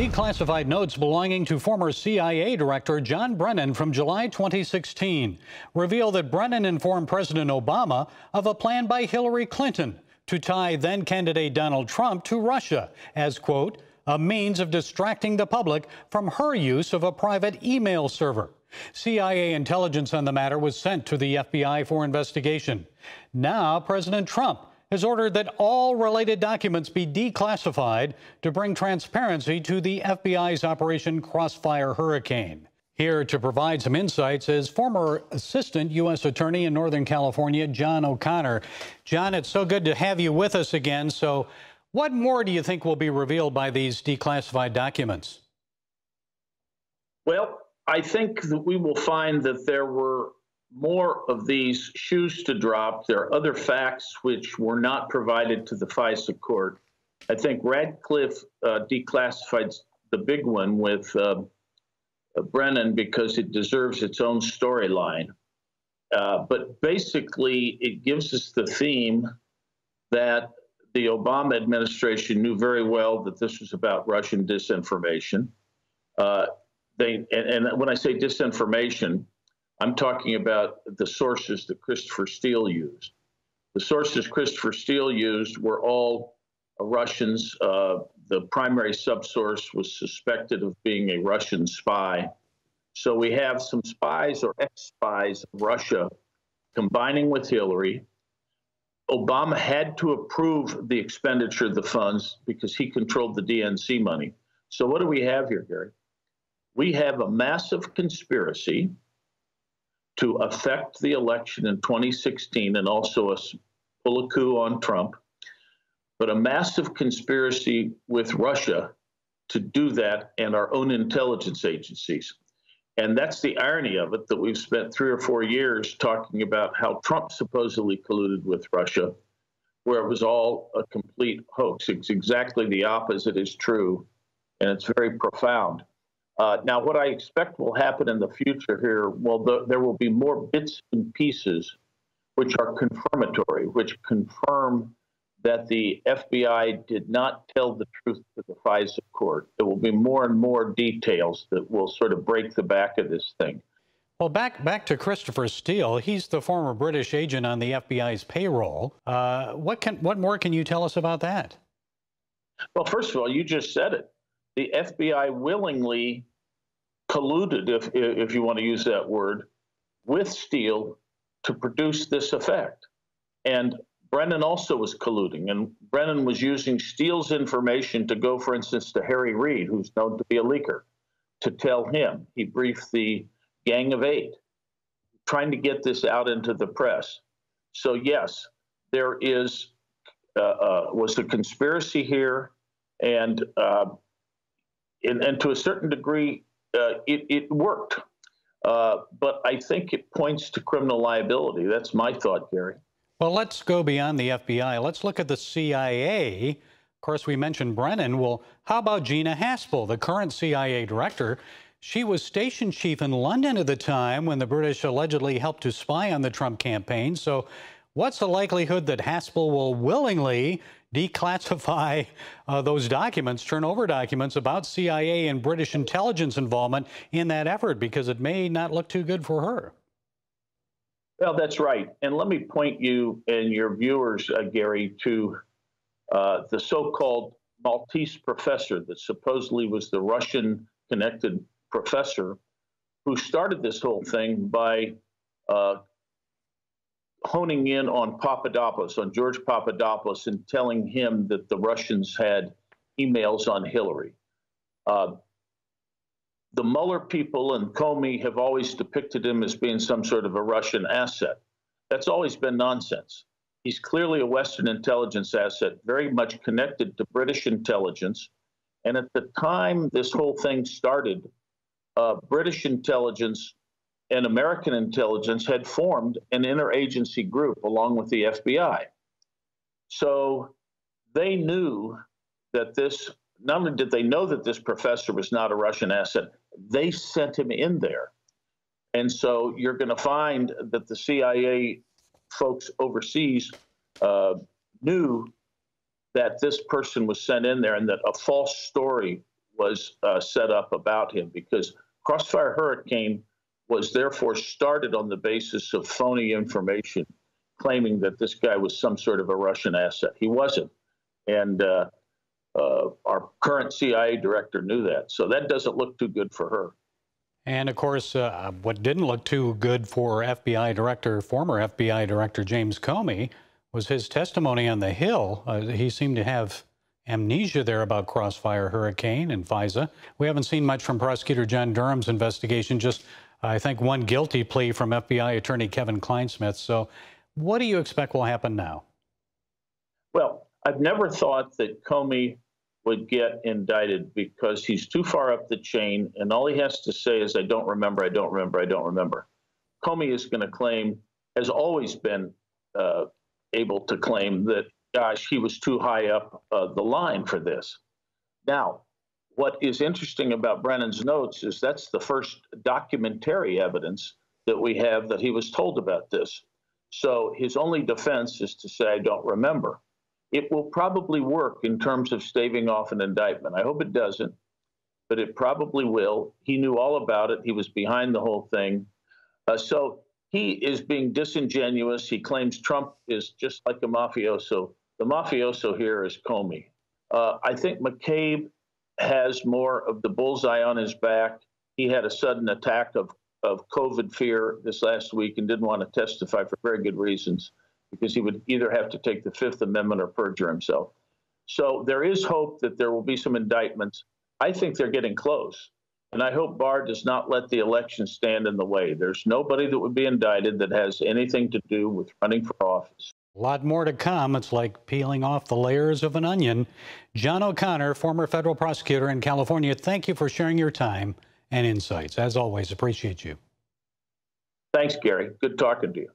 Declassified notes belonging to former CIA Director John Brennan from July 2016 reveal that Brennan informed President Obama of a plan by Hillary Clinton to tie then-candidate Donald Trump to Russia as, quote, a means of distracting the public from her use of a private email server. CIA intelligence on the matter was sent to the FBI for investigation. Now, President Trump has ordered that all related documents be declassified to bring transparency to the FBI's Operation Crossfire Hurricane. Here to provide some insights is former Assistant U.S. Attorney in Northern California, John O'Connor. John, it's so good to have you with us again. So what more do you think will be revealed by these declassified documents? Well, I think that we will find that there were more of these shoes to drop. There are other facts which were not provided to the FISA court. I think Radcliffe declassified the big one with Brennan because it deserves its own storyline. But basically, it gives us the theme that the Obama administration knew very well that this was about Russian disinformation. And when I say disinformation, I'm talking about the sources that Christopher Steele used. The sources Christopher Steele used were all Russians. The primary subsource was suspected of being a Russian spy. So we have some spies or ex-spies of Russia combining with Hillary. Obama had to approve the expenditure of the funds because he controlled the DNC money. So what do we have here, Gary? We have a massive conspiracy to affect the election in 2016 and also pull a coup on Trump, but a massive conspiracy with Russia to do that and our own intelligence agencies. And that's the irony of it, that we've spent 3 or 4 years talking about how Trump supposedly colluded with Russia, where it was all a complete hoax. It's exactly the opposite is true, and it's very profound. Now, what I expect will happen in the future here, well, there will be more bits and pieces which are confirmatory, which confirm that the FBI did not tell the truth to the FISA court. There will be more and more details that will sort of break the back of this thing. Well, back to Christopher Steele. He's the former British agent on the FBI's payroll. What more can you tell us about that? Well, first of all, you just said it. The FBI willingly colluded, if you want to use that word, with Steele to produce this effect. And Brennan also was colluding, and Brennan was using Steele's information to go, for instance, to Harry Reid, who's known to be a leaker, to tell him. He briefed the Gang of Eight, trying to get this out into the press. So yes, there was a conspiracy here, and to a certain degree, it worked. But I think it points to criminal liability. That's my thought, Gary. Well, let's go beyond the FBI. Let's look at the CIA. Of course, we mentioned Brennan. Well, how about Gina Haspel, the current CIA director? She was station chief in London at the time when the British allegedly helped to spy on the Trump campaign. So what's the likelihood that Haspel will willingly declassify those documents, turn over documents about CIA and British intelligence involvement in that effort, because it may not look too good for her? Well, that's right. And let me point you and your viewers, Gary, to the so-called Maltese professor that supposedly was the Russian-connected professor who started this whole thing by honing in on Papadopoulos, on George Papadopoulos, and telling him that the Russians had emails on Hillary. The Mueller people and Comey have always depicted him as being some sort of a Russian asset. That's always been nonsense. He's clearly a Western intelligence asset, very much connected to British intelligence. And at the time this whole thing started, British intelligence and American intelligence had formed an interagency group along with the FBI. So they knew that this, not only did they know that this professor was not a Russian asset, they sent him in there. And so you're going to find that the CIA folks overseas knew that this person was sent in there and that a false story was set up about him, because Crossfire Hurricane was therefore started on the basis of phony information, claiming that this guy was some sort of a Russian asset. He wasn't. And our current CIA director knew that. So that doesn't look too good for her. And of course, what didn't look too good for former FBI Director James Comey was his testimony on the Hill. He seemed to have amnesia there about Crossfire Hurricane and FISA. We haven't seen much from Prosecutor John Durham's investigation, just I think one guilty plea from FBI attorney Kevin Kleinsmith. So what do you expect will happen now? Well, I've never thought that Comey would get indicted because he's too far up the chain, and all he has to say is, I don't remember, I don't remember, I don't remember. Comey is going to claim, has always been able to claim that, gosh, he was too high up the line for this. Now, what is interesting about Brennan's notes is that's the first documentary evidence that we have that he was told about this. So his only defense is to say, I don't remember. It will probably work in terms of staving off an indictment. I hope it doesn't, but it probably will. He knew all about it. He was behind the whole thing. So he is being disingenuous. He claims Trump is just like a mafioso. The mafioso here is Comey. I think McCabe has more of the bullseye on his back. He had a sudden attack of COVID fear this last week and didn't want to testify for very good reasons, because he would either have to take the Fifth Amendment or perjure himself. So there is hope that there will be some indictments. I think they're getting close. And I hope Barr does not let the election stand in the way. There's nobody that would be indicted that has anything to do with running for office. A lot more to come. It's like peeling off the layers of an onion. John O'Connor, former federal prosecutor in California, thank you for sharing your time and insights. As always, appreciate you. Thanks, Gary. Good talking to you.